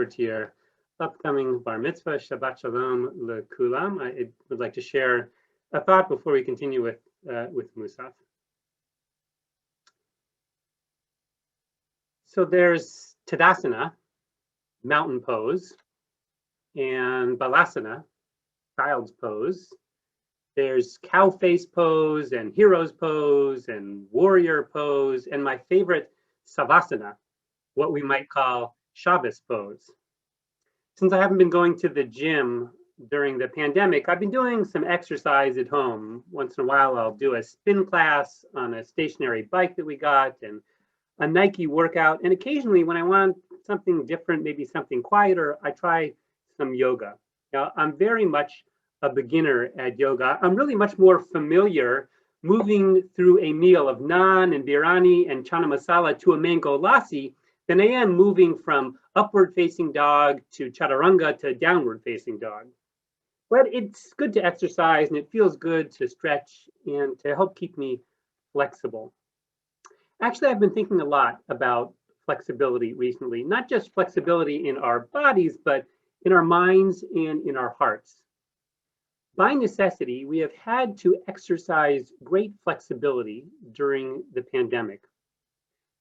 forward to your upcoming bar mitzvah. Shabbat shalom lekulam. I would like to share a thought before we continue with Musaf. So there's Tadasana, mountain pose, and Balasana, child's pose. There's cow face pose and hero's pose and warrior pose, and my favorite, Savasana, what we might call Shabbos pose. Since I haven't been going to the gym during the pandemic, I've been doing some exercise at home. Once in a while, I'll do a spin class on a stationary bike that we got and a Nike workout. And occasionally when I want something different, maybe something quieter, I try some yoga. Now, I'm very much a beginner at yoga. I'm really much more familiar moving through a meal of naan and biryani and chana masala to a mango lassi than I am moving from upward facing dog to chaturanga to downward facing dog. But it's good to exercise and it feels good to stretch and to help keep me flexible. Actually, I've been thinking a lot about flexibility recently, not just flexibility in our bodies, but in our minds and in our hearts. By necessity, we have had to exercise great flexibility during the pandemic.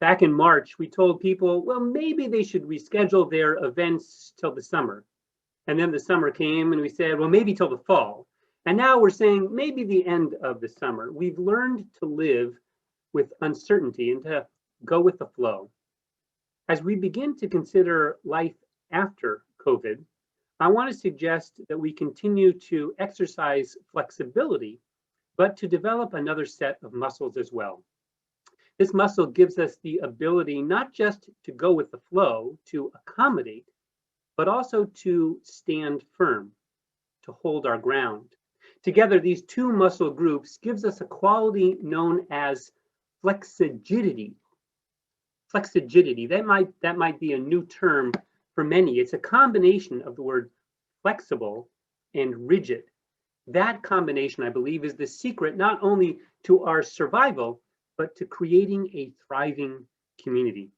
Back in March, we told people, well, maybe they should reschedule their events till the summer. And then the summer came and we said, well, maybe till the fall. And now we're saying maybe the end of the summer. We've learned to live with uncertainty and to go with the flow. As we begin to consider life after COVID, I want to suggest that we continue to exercise flexibility, but to develop another set of muscles as well. This muscle gives us the ability not just to go with the flow, to accommodate, but also to stand firm, to hold our ground. Together, these two muscle groups gives us a quality known as flexigidity. Flexigidity, that might be a new term for many. It's a combination of the word flexible and rigid. That combination, I believe, is the secret not only to our survival, but to creating a thriving community.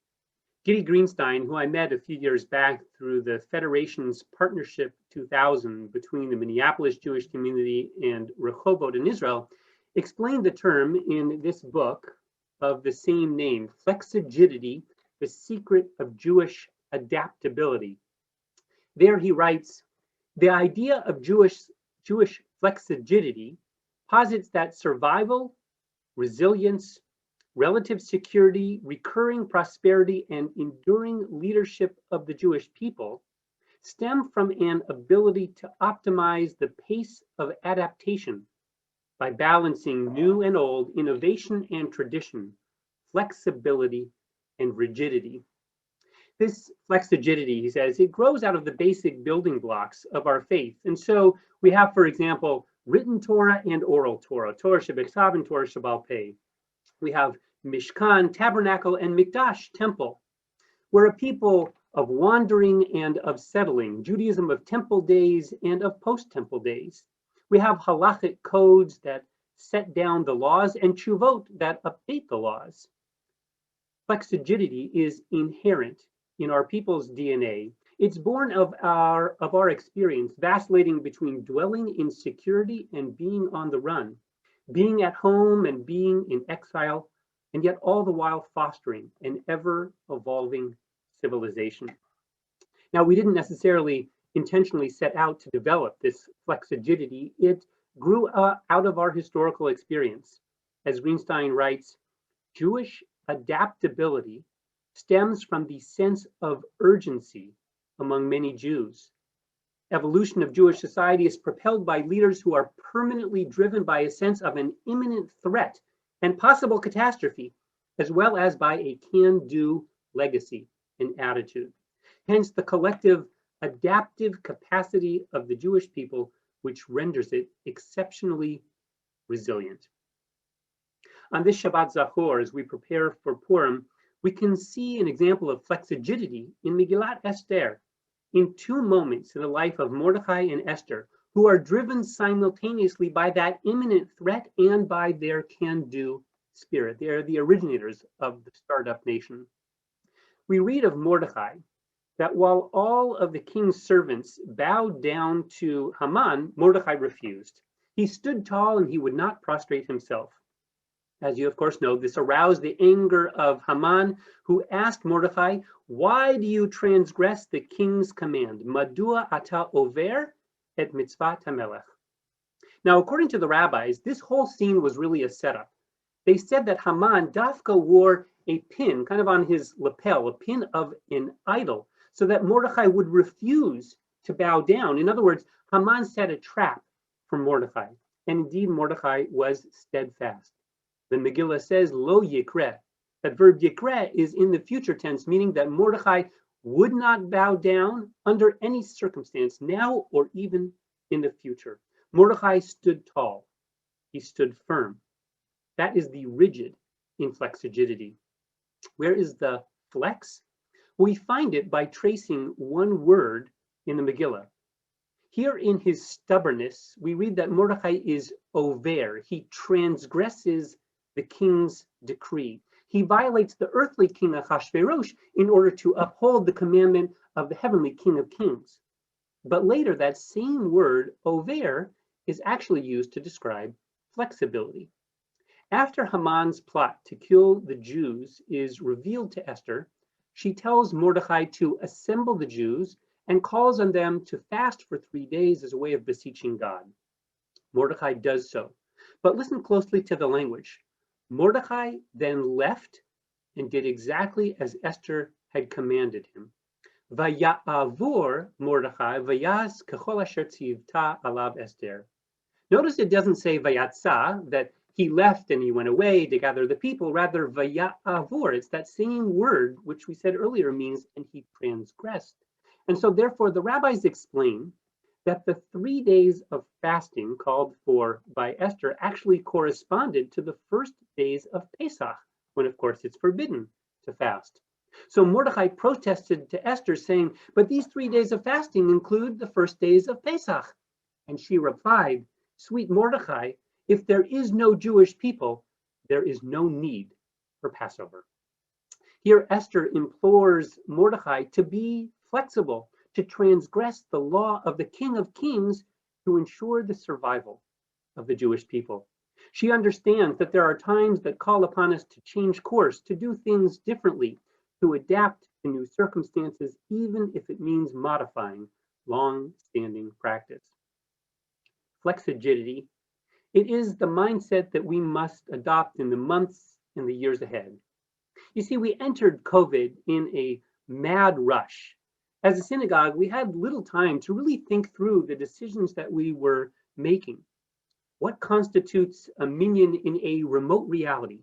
Giddy Greenstein, who I met a few years back through the Federation's Partnership 2000 between the Minneapolis Jewish community and Rehovot in Israel, explained the term in this book of the same name, Flexigidity, the Secret of Jewish Adaptability. There he writes, the idea of Jewish flexigidity posits that survival, resilience, relative security, recurring prosperity, and enduring leadership of the Jewish people stem from an ability to optimize the pace of adaptation by balancing new and old, innovation and tradition, flexibility and rigidity. This flexigidity, he says, it grows out of the basic building blocks of our faith. And so we have, for example, written Torah and oral Torah, Torah Shebeksav and Torah Shebal Peh. We have Mishkan, tabernacle, and Mikdash, temple. We're a people of wandering and of settling, Judaism of temple days and of post-temple days. We have halachic codes that set down the laws and tshuvot that update the laws. Flexigidity is inherent in our people's DNA. It's born of our experience, vacillating between dwelling in security and being on the run, being at home and being in exile, and yet all the while fostering an ever-evolving civilization. Now, we didn't necessarily intentionally set out to develop this flexigidity. It grew out of our historical experience. As Greenstein writes, Jewish adaptability stems from the sense of urgency among many Jews. Evolution of Jewish society is propelled by leaders who are permanently driven by a sense of an imminent threat and possible catastrophe, as well as by a can-do legacy and attitude. Hence, the collective adaptive capacity of the Jewish people, which renders it exceptionally resilient. On this Shabbat Zachor, as we prepare for Purim, we can see an example of flexigidity in Megillat Esther, in two moments in the life of Mordechai and Esther, who are driven simultaneously by that imminent threat and by their can-do spirit. They are the originators of the startup nation. We read of Mordechai, that while all of the king's servants bowed down to Haman, Mordecai refused. He stood tall and he would not prostrate himself. As you, of course, know, this aroused the anger of Haman, who asked Mordecai, "Why do you transgress the king's command? Madua ata over et mitzvah hamelech?" Now, according to the rabbis, this whole scene was really a setup. They said that Haman dafka wore a pin, kind of on his lapel, a pin of an idol, so that Mordecai would refuse to bow down. In other words, Haman set a trap for Mordecai, and indeed Mordecai was steadfast. The Megillah says, lo yikre. That verb yikre is in the future tense, meaning that Mordecai would not bow down under any circumstance, now or even in the future. Mordecai stood tall. He stood firm. That is the rigid inflexigidity. Where is the flex? We find it by tracing one word in the Megillah. Here in his stubbornness, we read that Mordecai is over. He transgresses the king's decree. He violates the earthly king Achashverosh in order to uphold the commandment of the heavenly king of kings. But later, that same word, over, is actually used to describe flexibility. After Haman's plot to kill the Jews is revealed to Esther, she tells Mordecai to assemble the Jews and calls on them to fast for 3 days as a way of beseeching God. Mordecai does so. But listen closely to the language. Mordecai then left and did exactly as Esther had commanded him. Vaya'avur Mordecai vayas kechol asher tzivta alav Esther. Notice it doesn't say vayatsa, that he left and he went away to gather the people. Rather, vaya'avur, it's that same word which we said earlier means, and he transgressed. And so therefore the rabbis explain that the 3 days of fasting called for by Esther actually corresponded to the first days of Pesach, when of course it's forbidden to fast. So Mordecai protested to Esther saying, but these 3 days of fasting include the first days of Pesach. And she replied, sweet Mordecai, if there is no Jewish people, there is no need for Passover. Here Esther implores Mordecai to be flexible, to transgress the law of the King of Kings to ensure the survival of the Jewish people. She understands that there are times that call upon us to change course, to do things differently, to adapt to new circumstances, even if it means modifying long-standing practice. Flexigidity, it is the mindset that we must adopt in the months and the years ahead. You see, we entered COVID in a mad rush. As a synagogue, we had little time to really think through the decisions that we were making. What constitutes a minyan in a remote reality?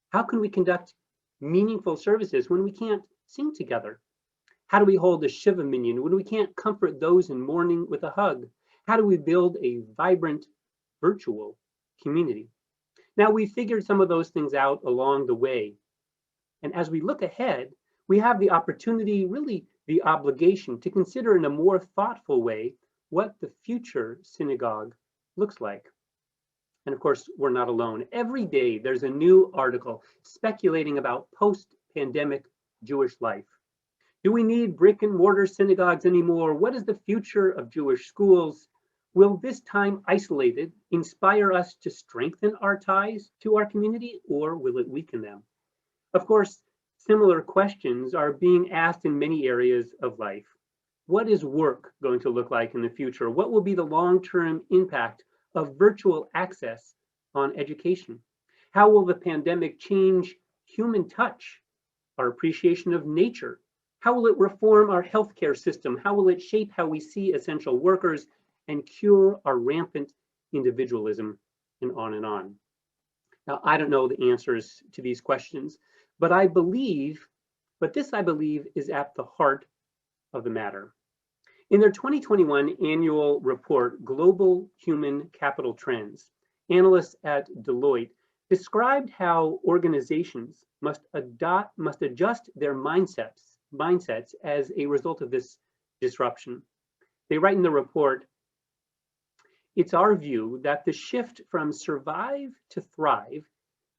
How can we conduct meaningful services when we can't sing together? How do we hold a Shiva minyan when we can't comfort those in mourning with a hug? How do we build a vibrant virtual community? Now, we figured some of those things out along the way. And as we look ahead, we have the opportunity, really the obligation, to consider in a more thoughtful way what the future synagogue looks like. And of course, we're not alone. Every day there's a new article speculating about post-pandemic Jewish life. Do we need brick and mortar synagogues anymore? What is the future of Jewish schools? Will this time isolated inspire us to strengthen our ties to our community, or will it weaken them? Of course, similar questions are being asked in many areas of life. What is work going to look like in the future? What will be the long-term impact of virtual access on education? How will the pandemic change human touch, our appreciation of nature? How will it reform our healthcare system? How will it shape how we see essential workers and cure our rampant individualism, and on and on? Now, I don't know the answers to these questions, but this I believe is at the heart of the matter. In their 2021 annual report, Global Human Capital Trends, analysts at Deloitte described how organizations must adjust their mindsets as a result of this disruption. They write in the report, it's our view that the shift from survive to thrive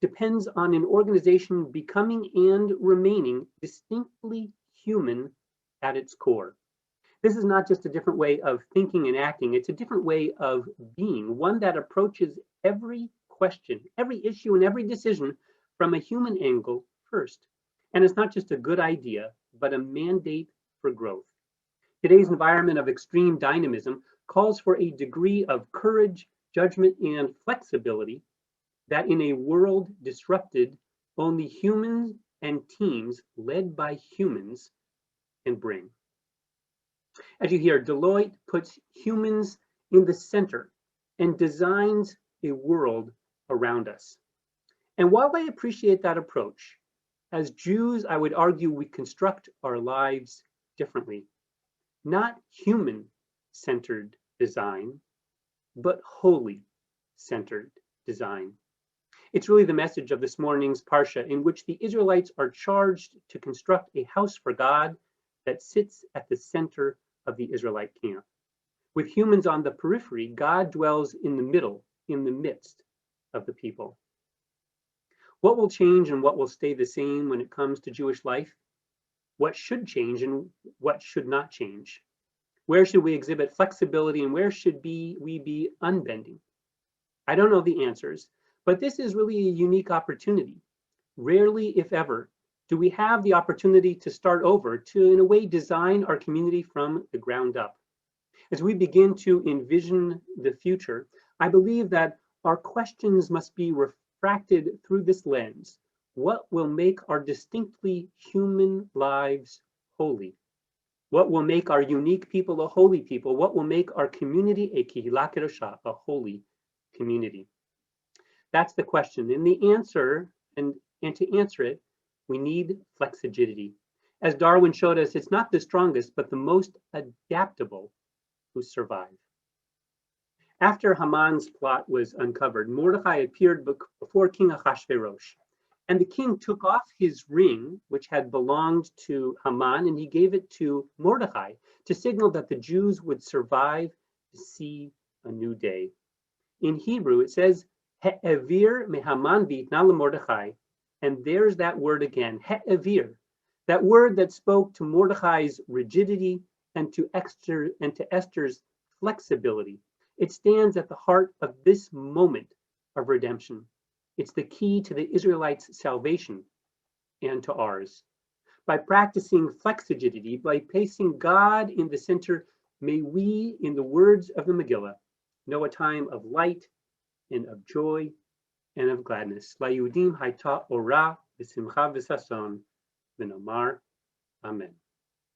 depends on an organization becoming and remaining distinctly human at its core. This is not just a different way of thinking and acting, it's a different way of being, one that approaches every question, every issue, and every decision from a human angle first. And it's not just a good idea, but a mandate for growth. Today's environment of extreme dynamism calls for a degree of courage, judgment, and flexibility that in a world disrupted, only humans and teams led by humans can bring. As you hear, Deloitte puts humans in the center and designs a world around us. And while I appreciate that approach, as Jews, I would argue we construct our lives differently. Not human-centered design, but holy-centered design. It's really the message of this morning's Parsha, in which the Israelites are charged to construct a house for God that sits at the center of the Israelite camp. With humans on the periphery, God dwells in the middle, in the midst of the people. What will change and what will stay the same when it comes to Jewish life? What should change and what should not change? Where should we exhibit flexibility and where should we be unbending? I don't know the answers, but this is really a unique opportunity. Rarely, if ever, do we have the opportunity to start over, to, in a way, design our community from the ground up. As we begin to envision the future, I believe that our questions must be refracted through this lens. What will make our distinctly human lives holy? What will make our unique people a holy people? What will make our community a kihila kedosha, a holy community? That's the question. And the answer, and to answer it, we need flexigidity. As Darwin showed us, it's not the strongest, but the most adaptable who survive. After Haman's plot was uncovered, Mordecai appeared before King Ahasuerus. And the king took off his ring, which had belonged to Haman, and he gave it to Mordecai to signal that the Jews would survive to see a new day. In Hebrew, it says, He'evir mehaman v'itna leMordechai. And there's that word again, He'evir, that word that spoke to Mordecai's rigidity and to Esther's flexibility. It stands at the heart of this moment of redemption. It's the key to the Israelites' salvation and to ours. By practicing flexigidity, by placing God in the center, may we, in the words of the Megillah, know a time of light and of joy and of gladness. La Yehudim hayta ora v'simcha v'sason v'nomar. Amen.